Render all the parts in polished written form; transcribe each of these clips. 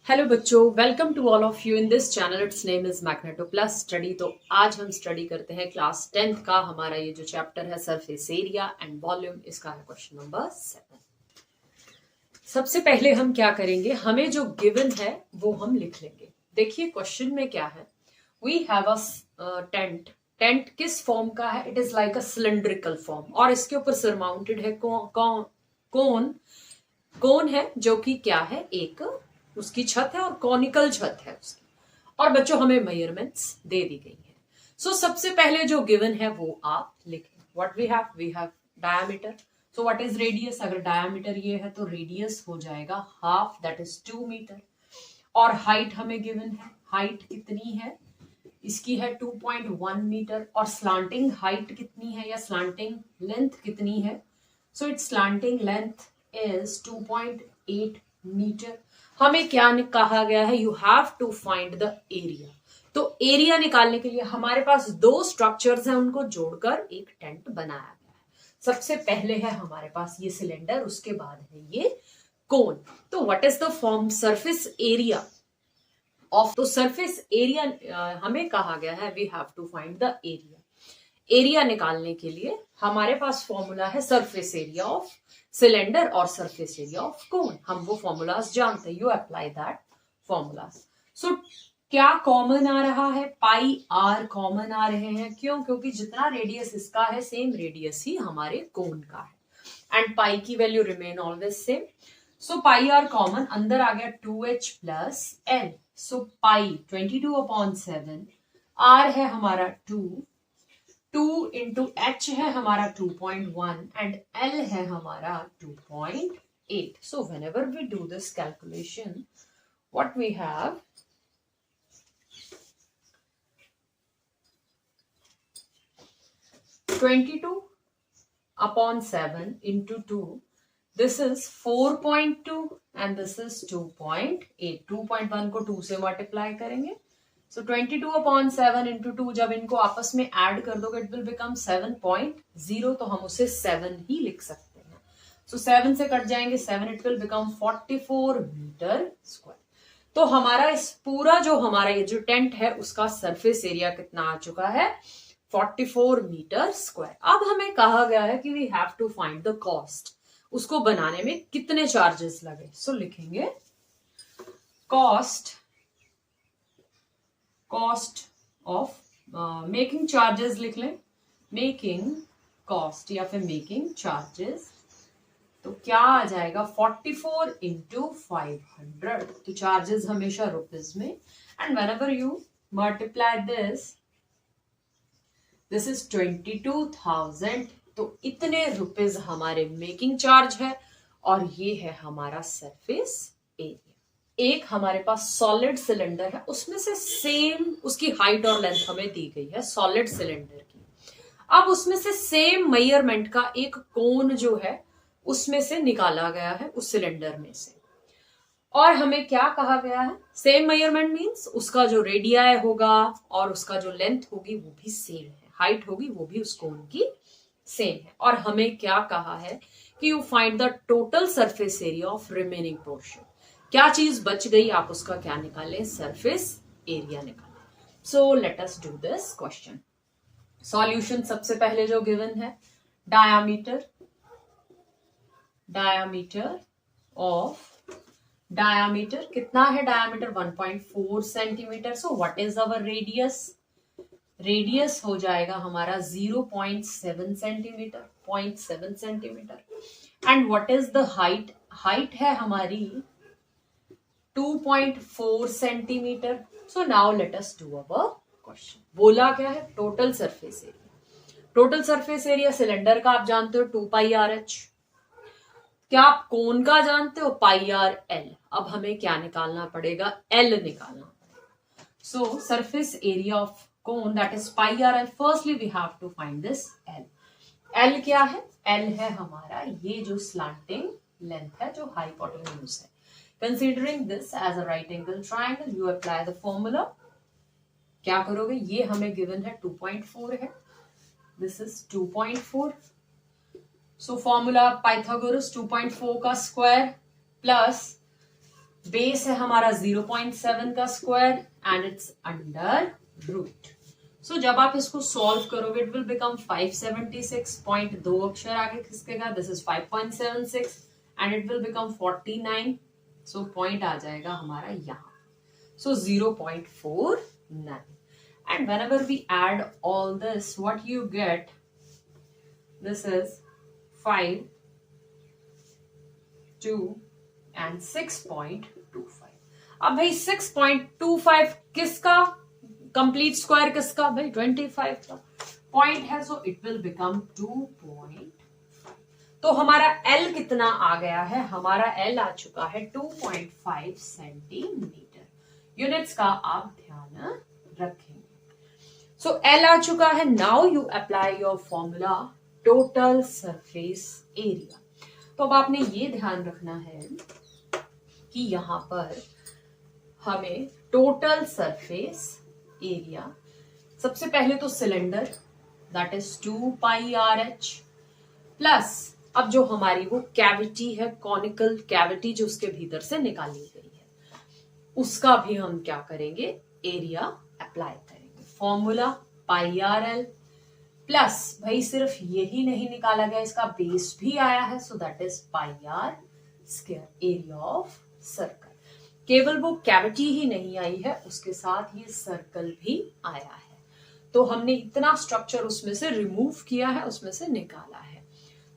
Hello बच्चों, welcome to all of you in this channel. It's name is magneto plus study. तो आज हम study करते हैं क्लास 10th का हमारा ये जो चैप्टर है सरफेस एरिया एंड वॉल्यूम, इसका है क्वेश्चन नंबर 7। सबसे पहले हम क्या करेंगे, हमें जो गिवन है वो हम लिख लेंगे। देखिए क्वेश्चन में क्या है, we have a tent. Tent किस फॉर्म का है? It is like a cylindrical form और इसके ऊपर सरमाउंटेड है कोन कोन है जो कि क्या है, एक उसकी छत है और कॉनिकल छत है उसकी। और बच्चों हमें मेजरमेंट्स दे दी गई है। सो सबसे पहले जो गिवन है वो आप लिखें। What we have diameter. So what is radius? अगर डायमीटर ये है तो रेडियस हो जाएगा हाफ, दैट इज 2 मीटर। और हाइट हमें गिवन है, हाइट कितनी है इसकी है 2.1 मीटर। और स्लांटिंग हाइट कितनी है या स्लांटिंग लेंथ कितनी है? So it's slanting length is 2.8 meter. हमें क्या कहा गया है, you have to find the area. तो एरिया निकालने के लिए हमारे पास दो स्ट्रक्चर्स हैं, उनको जोड़कर एक टेंट बनाया गया है। सबसे पहले है हमारे पास ये सिलेंडर, उसके बाद है ये कोन। तो what is the form surface area of, तो सरफेस एरिया हमें कहा गया है we have to find the area. Area निकालने के लिए हमारे पास फॉर्मूला है सरफेस एरिया ऑफ सिलेंडर और सरफेस एरिया ऑफ कोन। हम वो फॉर्मूलाज जानते हैं, you apply that formulas. So क्या कॉमन आ रहा है? पाई आर कॉमन आ रहे हैं। क्यों? क्योंकि जितना रेडियस इसका है सेम रेडियस ही हमारे कोन का है एंड पाई की value remain always same. So pi R common, अंदर आ गया 2h plus L. So pi 22/7, R है हमारा 2 इंटू एच है हमारा 2.1 एंड एल है हमारा 2.8। सो whenever we do this calculation, what we have, (22/7) into 2, this is 4.2 and this is 2.8। 2.1 को 2 से मल्टीप्लाई करेंगे। सो 22/7 इंटू 2, जब इनको आपस में ऐड कर दोगे इट विल बिकम 7.0, तो हम उसे 7 ही लिख सकते हैं। सो 7 से कट जाएंगे 7, it will become 44 meter square. तो हमारा इस पूरा जो हमारा ये जो टेंट है उसका सरफेस एरिया कितना आ चुका है? 44 मीटर स्क्वायर। अब हमें कहा गया है कि we have to find the cost, उसको बनाने में कितने चार्जेस लगे। सो लिखेंगे कॉस्ट ऑफ मेकिंग चार्जेस, लिख लें मेकिंग कॉस्ट या फिर मेकिंग चार्जेस। तो क्या आ जाएगा 44 इंटू 500। तो चार्जेस हमेशा रुपीज में, and whenever you multiply this is 22,000। तो इतने रुपीज हमारे मेकिंग चार्ज है और ये है हमारा सरफेस एरिया। एक हमारे पास सॉलिड सिलेंडर है, उसमें से सेम उसकी हाइट और लेंथ हमें दी गई है सॉलिड सिलेंडर की। अब उसमें से सेम मेजरमेंट का एक कोन जो है उसमें से निकाला गया है उस सिलेंडर में से, और हमें क्या कहा गया है, सेम मेजरमेंट मींस उसका जो रेडियाई होगा और उसका जो लेंथ होगी वो भी सेम है, हाइट होगी वो भी उस कोन की सेम है। और हमें क्या कहा है कि you find the total surface area of remaining portion. क्या चीज बच गई आप उसका क्या निकालें? सरफेस एरिया निकालें। सो let us do this question. Solution सबसे पहले जो गिवन है, डायामीटर कितना है? Diameter 1.4 centimetre. So what is our radius? Radius हो जाएगा हमारा 0.7 centimetre, 0.7 centimetre. And what is the height? Height है हमारी 2.4 centimetre. So now let us do our question. बोला क्या है? Total surface area. Total surface area cylinder का आप जानते हो 2πRH। क्या आप कोन का जानते हो? πRL। अब हमें क्या निकालना पड़ेगा? L निकालना पड़ेगा। So surface area of cone that is πRL। Firstly we have to find this L। L क्या है? L है हमारा ये जो स्लांटिंग लेंथ है, जो हाइपोटेन्यूज है। Considering this as a right angle triangle, you apply the formula. क्या करोगे? ये हमें given है 2.4 है, this is 2.4. So formula Pythagoras 2.4 का स्क्वायर प्लस बेस है हमारा 0.7 का square and it's under root. So जब आप इसको सॉल्व करोगे इट विल बिकम 576 पॉइंट, 2 अक्षर आगे खिसकेगा, this is 5.76 and it will become 49। So point आ जाएगा हमारा यहाँ, सो 0.49 and whenever we add all this what you get, this is 5, 2 and 6.25। अब भाई 6.25 किसका कंप्लीट स्क्वायर, किसका भाई 25 का पॉइंट है, सो इट विल बिकम 2.5। तो हमारा L कितना आ गया है, हमारा L आ चुका है 2.5 सेंटीमीटर। यूनिट्स का आप ध्यान रखेंगे। सो L आ चुका है। Now you apply your formula total surface area. तो अब आपने ये ध्यान रखना है कि यहां पर हमें टोटल सरफेस एरिया, सबसे पहले तो cylinder that is 2 pi R H plus अब जो हमारी वो कैविटी है, कॉनिकल कैविटी जो उसके भीतर से निकाली गई है, उसका भी हम क्या करेंगे, एरिया अप्लाई करेंगे। फॉर्मूला पाई आर एल प्लस भाई सिर्फ यही नहीं निकाला गया, इसका बेस भी आया है, so that is pi R square, area of circle. केवल वो कैविटी ही नहीं आई है, उसके साथ ये सर्कल भी आया है। तो हमने इतना स्ट्रक्चर उसमें से रिमूव किया है, उसमें से निकाला है।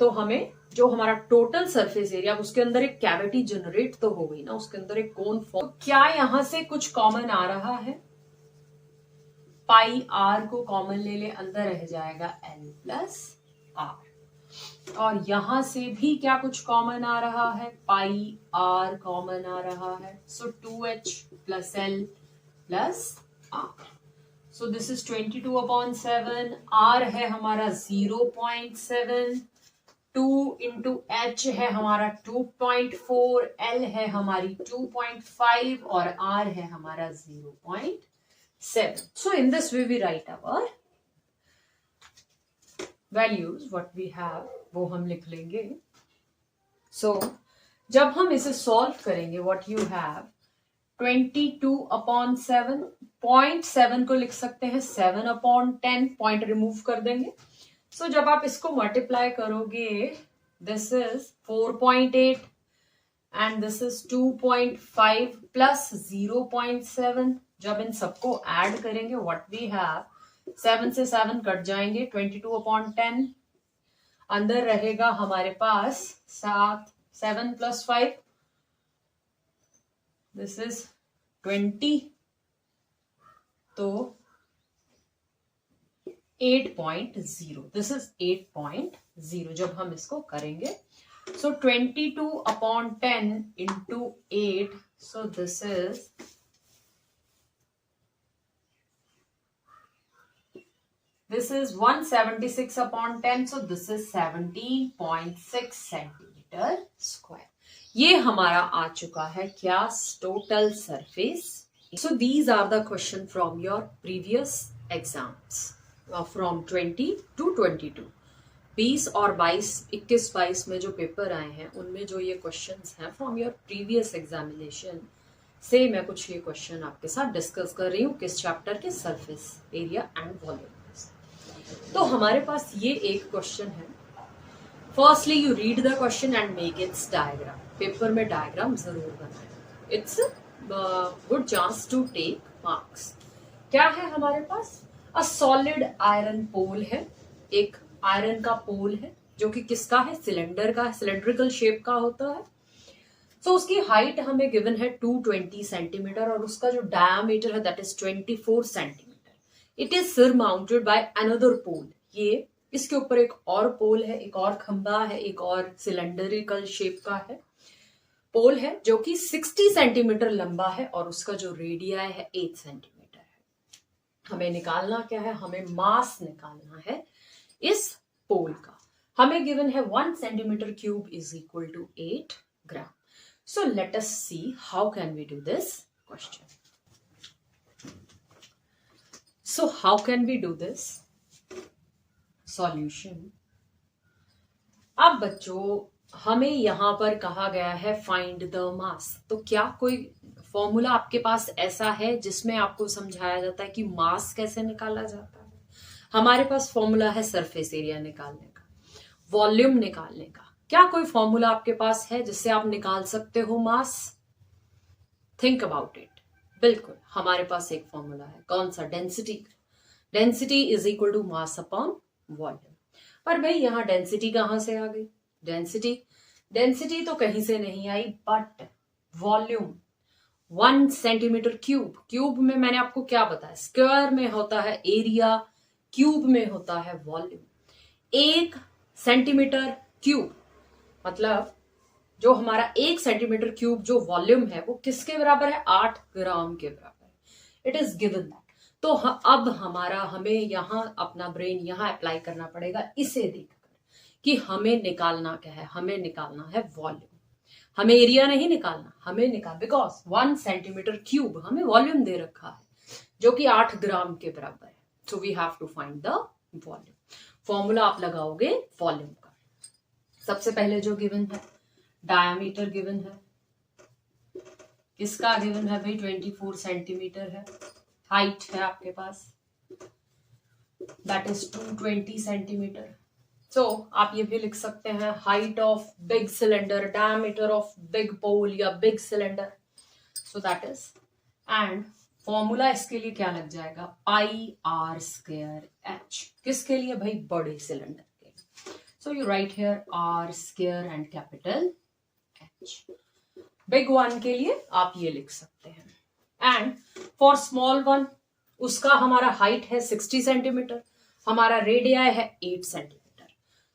तो हमें जो हमारा टोटल सरफेस एरिया, उसके अंदर एक कैविटी जनरेट तो हो गई ना, उसके अंदर एक कोन फॉर्म। तो क्या यहां से कुछ कॉमन आ रहा है, पाई आर को कॉमन ले ले, अंदर रह जाएगा एल प्लस आर। और यहां से भी क्या कुछ कॉमन आ रहा है, पाई आर कॉमन आ रहा है, so 2h plus L plus R. So this is 22/7। R है हमारा 0.7, 2 इंटू एच है हमारा 2.4, एल है हमारी 2.5 और आर है हमारा 0.7। So in this way we write our values what we have, वो हम लिख लेंगे। सो जब हम इसे सॉल्व करेंगे व्हाट यू हैव 22/7, 0.7 को लिख सकते हैं 7/10, पॉइंट रिमूव कर देंगे। सो जब आप इसको मल्टीप्लाई करोगे, this is 4.8 and this is 2.5 plus 0.7। जब इन सबको ऐड करेंगे व्हाट वी हैव, 7 से 7 कट जाएंगे, 22/10 अंदर रहेगा हमारे पास 7 प्लस 5, दिस इज 20, तो 8.0, दिस इज 8.0 जब हम इसको करेंगे। So 22/10 into 8, so this is 176/10, so this is 17.6 centimeter square. ये हमारा आ चुका है क्या, total surface. So these are the question from your previous exams from 20 to 22। 20 और 22, 21-22 में जो पेपर आए हैं उनमें जो ये क्वेश्चंस हैं फ्रॉम योर प्रीवियस एग्जामिनेशन से मैं कुछ ये क्वेश्चन आपके साथ डिस्कस कर रही हूँ, किस चैप्टर के, सरफेस एरिया एंड वॉल्यूम। तो हमारे पास ये एक क्वेश्चन है। Firstly you read the question and make its diagram. Paper में डायग्राम जरूर बनाएं, it's good chance to take marks. क्या है हमारे पास, अ सॉलिड आयरन पोल है, एक आयरन का पोल है जो कि किसका है, सिलेंडर का, सिलेंड्रिकल शेप का होता है। सो उसकी हाइट हमें गिवन है 220 सेंटीमीटर और उसका जो डायामीटर है that is 24 centimetre. It is surmounted by another pole. ये इसके ऊपर एक और पोल है, एक और खंभा है, एक और सिलेंडरिकल शेप का है पोल है जो कि 60 सेंटीमीटर लंबा है और उसका जो रेडिया है 8 सेंटीमीटर है। हमें निकालना क्या है, हमें मास निकालना है इस पोल का। हमें गिवन है 1 centimetre cube is equal to 8 gram. So let us see how can we do this question. So how can we do this? Solution. अब बच्चों हमें यहाँ पर कहा गया है फाइंड द मास, तो क्या कोई फॉर्मूला आपके पास ऐसा है जिसमें आपको समझाया जाता है कि मास कैसे निकाला जाता है? हमारे पास फॉर्मूला है सरफेस एरिया निकालने का, वॉल्यूम निकालने का। क्या कोई फॉर्मूला आपके पास है जिससे आप निकाल सकते हो मास? Think about it. बिल्कुल, हमारे पास एक फॉर्मूला है। कौन सा? Density. Density is equal to mass upon volume. पर भाई यहाँ डेंसिटी कहां से आ गई? डेंसिटी तो कहीं से नहीं आई, but volume 1 centimetre cube. Cube में मैंने आपको क्या बताया? स्क्वायर में होता है एरिया, क्यूब में होता है वॉल्यूम। 1 सेंटीमीटर क्यूब मतलब जो हमारा 1 सेंटीमीटर क्यूब जो वॉल्यूम है वो किसके बराबर है? 8 ग्राम के बराबर है। It is given that. तो अब हमें यहाँ अपना ब्रेन यहाँ अप्लाई करना पड़ेगा, इसे देखकर कि हमें निकालना क्या है। हमें निकालना है वॉल्यूम, हमें एरिया नहीं निकालना, बिकॉज 1 सेंटीमीटर क्यूब हमें वॉल्यूम दे रखा है जो कि 8 ग्राम के बराबर है। So we have to find the volume. Formula आप लगाओगे वॉल्यूम का। सबसे पहले जो गिवन है, डायमीटर गिवन है। किसका गिवन है भाई? 24 सेंटीमीटर है। हाइट है आपके पास, दैट इज 220 सेंटीमीटर। सो आप ये भी लिख सकते हैं height of big cylinder, diameter of big pole या big cylinder. So that is, and formula इसके लिए क्या लग जाएगा? Pi R square H. किसके लिए भाई? बड़े सिलेंडर के। So you write here R square and capital H. Big one के लिए आप ये लिख सकते हैं। एंड फॉर स्मॉल वन, उसका हमारा हाइट है 60 सेंटीमीटर, हमारा रेडियाई है 8 सेंटीमीटर।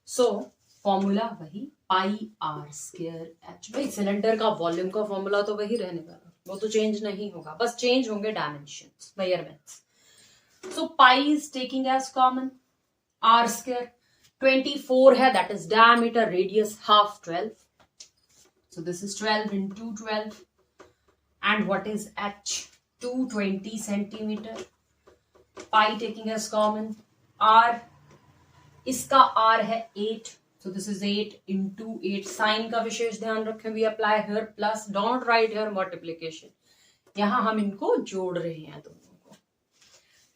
सो फॉर्मूला वही पाई आर स्क्वायर एच। भाई सिलेंडर का वॉल्यूम का फॉर्मूला तो वही रहने वाला, वो तो चेंज नहीं होगा, बस चेंज होंगे dimensions, measurements. So pi is taking as common, R square 24 है, that is diameter, radius half 12. So this is 12 into 12. And what is h? 220 centimeter. Pi taking as common. R, इसका R है 8. So this is 8 into 8. Sign का विशेष ध्यान रखें. We apply here plus. Don't write here multiplication. यहाँ हम इनको जोड़ रहे हैं दोनों को.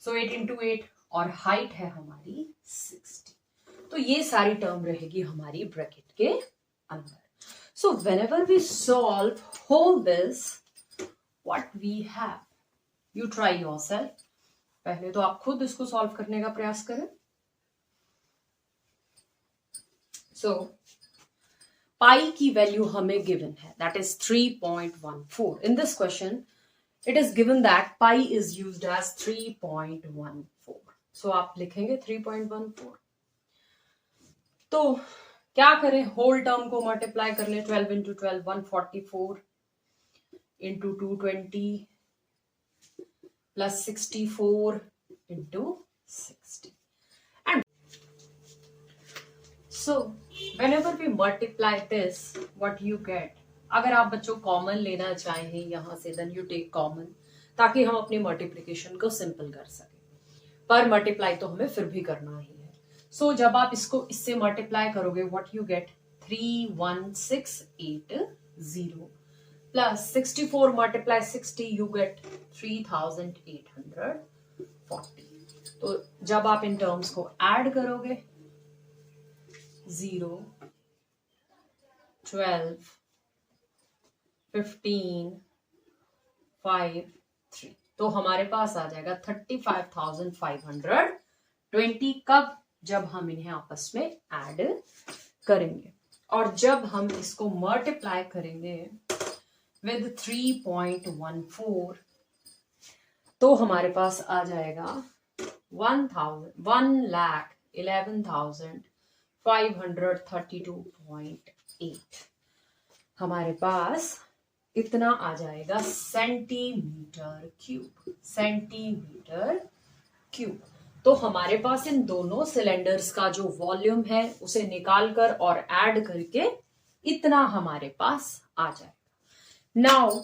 So 8 into 8 और height है हमारी 60. तो ये सारी टर्म रहेगी हमारी ब्रैकेट के अंदर. So whenever we solve whole this, what we have, you try yourself. पहले तो आप खुद इसको सॉल्व करने का प्रयास करें. So पाई की वैल्यू हमें गिवन है, that is 3.14. In this question, it is given that pi is used as 3.14. So आप लिखेंगे 3.14. तो क्या करें? होल टर्म को मल्टीप्लाई कर ले. 12 into 12 144 into 220 plus 64 into 60. And so whenever we multiply this, what you get, अगर आप बच्चों कॉमन लेना चाहें यहां से, देन यू टेक कॉमन, ताकि हम अपनी मल्टीप्लिकेशन को सिंपल कर सकें. पर मल्टीप्लाई तो हमें फिर भी करना ही है. सो जब आप इसको इससे मल्टीप्लाई करोगे, what you gate? 31680 plus 64 multiply 60, you get 3840. तो जब आप इन टर्म्स को ऐड करोगे, 0 12 15 5 3, तो हमारे पास आ जाएगा 35,520. कब? जब हम इन्हें आपस में ऐड करेंगे. और जब हम इसको मल्टीप्लाई करेंगे विद 3.14, तो हमारे पास आ जाएगा 1,11,532.8. हमारे पास इतना आ जाएगा सेंटीमीटर क्यूब. तो हमारे पास इन दोनों सिलेंडर्स का जो वॉल्यूम है उसे निकालकर और ऐड करके इतना हमारे पास आ जाएगा. Now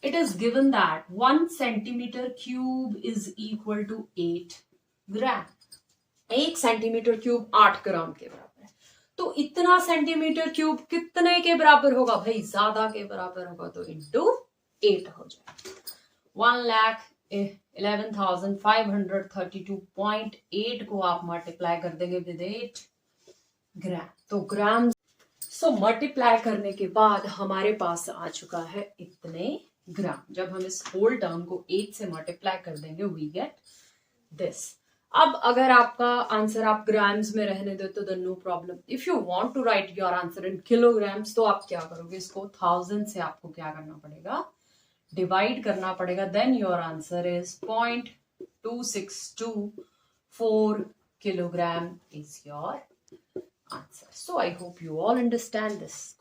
it is given that 1 centimeter cube is equal to 8 gram. 1 centimetre cube 8 gram के बराबर है. तो इतना सेंटीमीटर क्यूब कितने के बराबर होगा भाई? ज्यादा के बराबर होगा, तो इंटू 8 हो जाएगा। 1,11,532.8 को आप मल्टीप्लाई कर देंगे विद 8 ग्राम, तो ग्राम। सो मल्टीप्लाई करने के बाद हमारे पास आ चुका है इतने ग्राम। जब हम इस होल टर्म को 8 से मल्टीप्लाई कर देंगे वी गेट दिस। अब अगर आपका आंसर आप ग्राम्स में रहने दो तो no problem. If you want to write your answer in kilograms तो आप क्या करोगे, इसको 1000 से आपको क्या करना पड़ेगा, डिवाइड करना पड़ेगा। Then your answer is 0.2624 kilogram is your answer. So I hope you all understand this